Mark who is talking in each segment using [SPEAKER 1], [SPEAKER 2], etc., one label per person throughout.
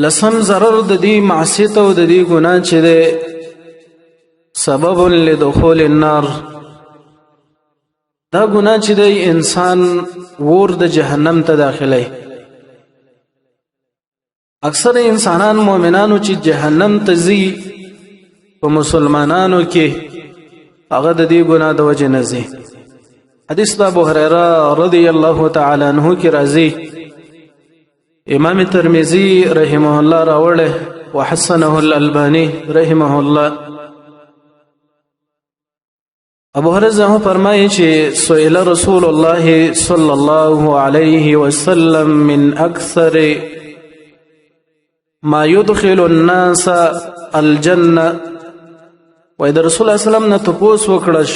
[SPEAKER 1] لسم ضرر د دې معصیت او د دې ګناه چې ده سبب لدخول النار. دا ګناه چې ده انسان ور د جهنم ته داخلي. اکثر انسانان مؤمنانو چې جهنم ته ځي په مسلمانانو کې هغه د دې ګناه د وجه نه ځي. حدیث د ابو هريره رضی الله تعالی عنہ کې راځي، امام ترمذی رحمه الله راوړه وحسنه الالبانی رحمه الله. ابو هريره فرمایي چې سئل رسول الله صلی الله علیه وسلم من اکثر ما يدخل الناس الجنه. و د رسول الله سلام نه تپوس وکړش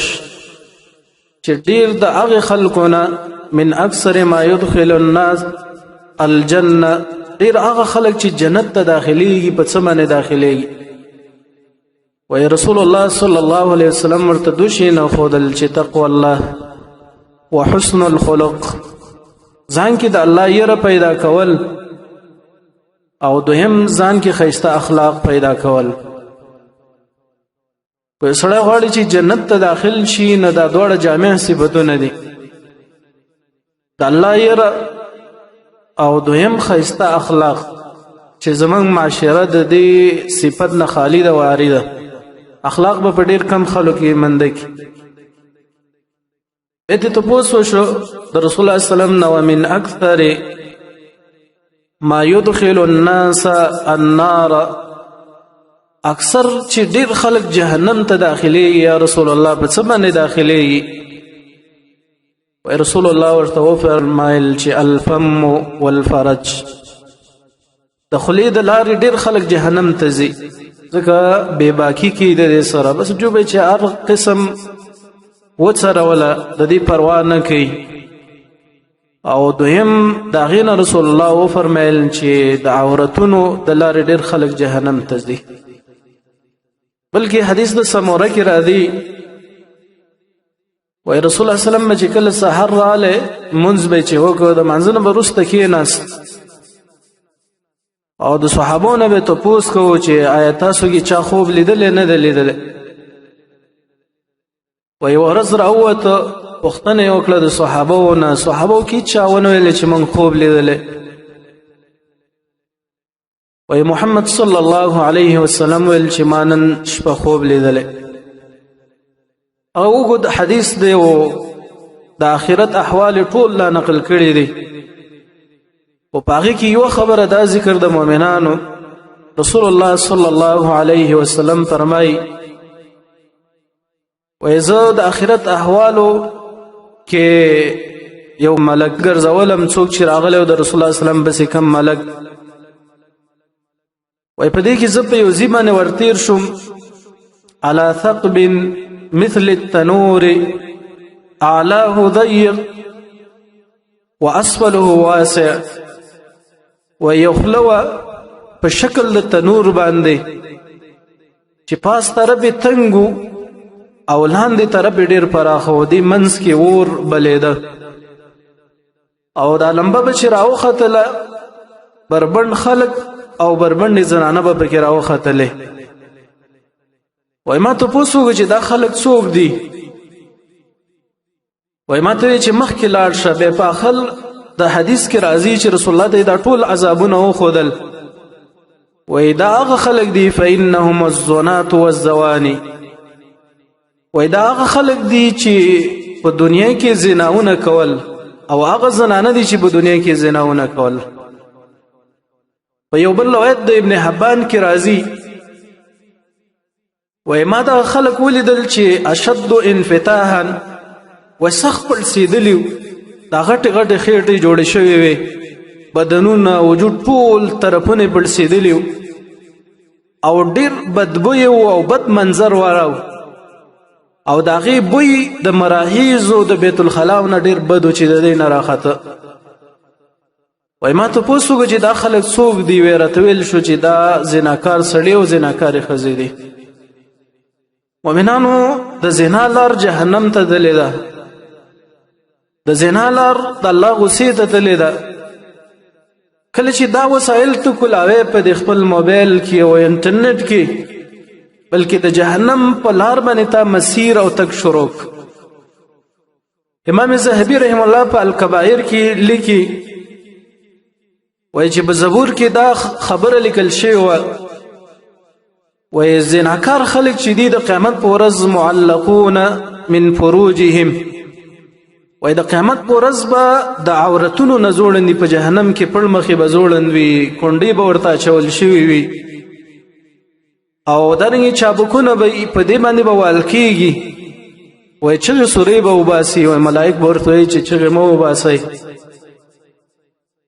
[SPEAKER 1] چې ډیر د هغه خلکونه من اکثر ما يدخل الناس الجنه، ډیر هغه خلک چې جنت ته داخليږي په څه باندې داخليږي. و رسول الله صلی الله علیه وسلم ورته دوشي نه خودل چې تقوا الله وحسن الخلق، ځان کې د الله یره پیدا کول او دوهم ځان کې خیسته اخلاق پیدا کول. په سړی غواړي چې جنت ته داخل شي نه دا دوړه جامع صفاتونه دي، د الله یره او دویم خیسته اخلاق چې زمنګ معاشره د دې صفت نه خالی ده وارده. اخلاق به په ډیر کم خلکو کې مند کی. اته تاسو شو د رسول الله صلی الله علیه وسلم نو من اکثر ما يدخل الناس النار، اکثر چې ډیر خلک جهنم ته داخلي یا رسول الله په څه باندې داخلي. و رسول الله ورته فرمایل چې الفم والفرج، د خلی د لارې ډیر خلک جهنم ته ځي ځکه بے باکی کې د سره بس جو به چې هر قسم و سره ولا د دې پروا نه کوي. او دویم دا غین رسول الله و فرمایل چې د عورتونو د لارې ډیر خلک جهنم ته ځي. بلکې حدیث د سموره کې راځي وای رسول الله صلی الله علیه وسلم چې کله سحر رااله منځ به چې وکړو د منځنه برسته کېناست او د صحابونو به تاسو کو چې آیا تاسو کې چا خوب لیدل نه لیدل. وای ورځ راوته پښتنه وکړه د صحابونو کې چا ونه ویل چې مونږ خوب لیدل. وای محمد صلی الله علیه وسلم ویل چې مانن شپه خوب لیدل. او وګد حدیث دی او د آخرت احوال ټول لا نقل کړي دي. او پاغي کې یو خبره دا ذکر د مؤمنانو. رسول الله صلی الله علیه وسلم فرمای وایزه د آخرت احوالو کې یو ملک ګرځولم څوک چې راغله د رسول الله صلی الله علیه وسلم بس کم ملک. وای په دې کې زه په یو ځمانه ورتیر شم على ثقب مثل التنور اعلاه ضيق واسفله واسع. ويخلو په شکل د تنور باندې چې پاس طرف تنګو او لاندې طرف ډیر پراخه و دي منځ کې اور بلیده او دا لمبه به چې راوختله بربند خلق او بربند زنانه به پکې راوختله. وای ما ته پوښتنه چې دا خلک څوک دي؟ وای ما ته چې مخکې لاړ شه به په خل د حدیث کې راځي چې رسول الله ته دا ټول عذابونه وخدل. وای دا هغه خلک دي فإنهم الزنات والزواني، وای دا هغه خلک دي چې په دنیا کې زناونه کول او هغه زنانه دي چې په دنیا کې زناونه کول. په یو بل روایت د ابن حبان کې راځي وای ما دا خلک ولیدل چې اشد انفتاحا وسخل سیدلیو، دا غټ خېټې جوړې شوې وي، بدنونه وجود ټول طرفونه پر سیدلیو او ډیر بدبوی او بد منظر وراو او دا غي بوی د مراحیز او د بیت الخلا نه ډیر بدو چې د دې نه راخته. وای ما ته پوښتنه چې دا خلک څوک دی؟ ورته ویل شو چې دا زناکار سړی او زناکار خزې دي. مؤمنانو د زنا لار جهنم ته دلې ده، د زنا لار د الله غصې ته دلې ده. کله چې دا وسایل ته کولاوي په خپل موبایل کې او انټرنیټ کې بلکې د جهنم په لار باندې تا مسیر او تک شروع. امام زاهبی رحم الله په الکبائر کې لیکي وایي چې په زبور کې دا خبره لیکل شوی و وایي زناکار خلک چې دي د قیامت په ورځ معلقون من فروجهم وایي د قیامت په ورځ به د عورتونو نه زوړندي په جهنم کې پړ مخې به زوړند وي، کونډې به ورته اچول شوي وي او دارنګې چابکونه به په دې باندې به وال کېږي. وایي چغې سورې به وباسي، وایي ملائک به ورته وایي چې چغې مه وباسئ.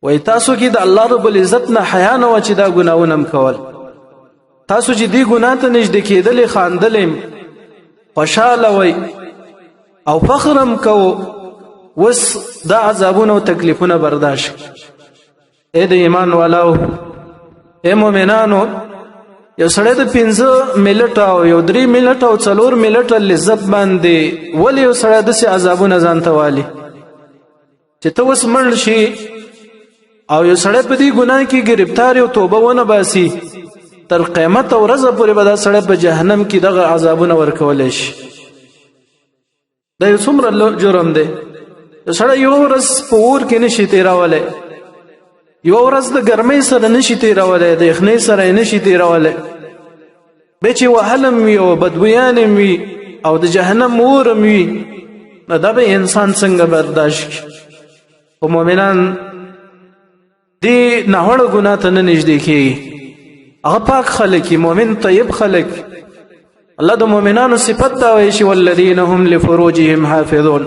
[SPEAKER 1] وایي تاسو کې د الله رب العزت نه حیا نه وه چې دا ګناهونه م کول، تاسو چې دې ګناه ته نږدې کېدلې خاندلې خوشحاله وئ او فخر هم کوو، اوس دا عذابونه او تکلیفونه برداشت. ای د ایمان والاو، ای مؤمنانو، یو سړی د 5 منټه او یو 3 منټه او 4 منټه لذت باندې ولې یو سړی داسې عذابونه ځان ته والي چې ته اوس مړ شي او یو سړی په دې ګناه کې ګرفتار او توبه ونه باسي تر قیامت او ورځ پورې به دا سړی په جهنم کې دغه عذابونه ورکولی شي. دا یو څومره جرم دی. یو سړی یو ورځ په اور کې نشي تېرولی، یو ورځ د ګرمۍ سره نشي تېرولی، د یخنۍ سره یې نشي تېرولی، بیا چې وهلم وي او بدبویان وي او د جهنم اور وي نو دا به انسان څنګه برداشت کړي. خو مؤمنان دې ناوړه ګناه ته نه نږدې کېږي، هغه پاک خلک مؤمن طیب خلک. الله د مؤمنانو صفت دا وایي چې والذین هم لفروجهم حافظون،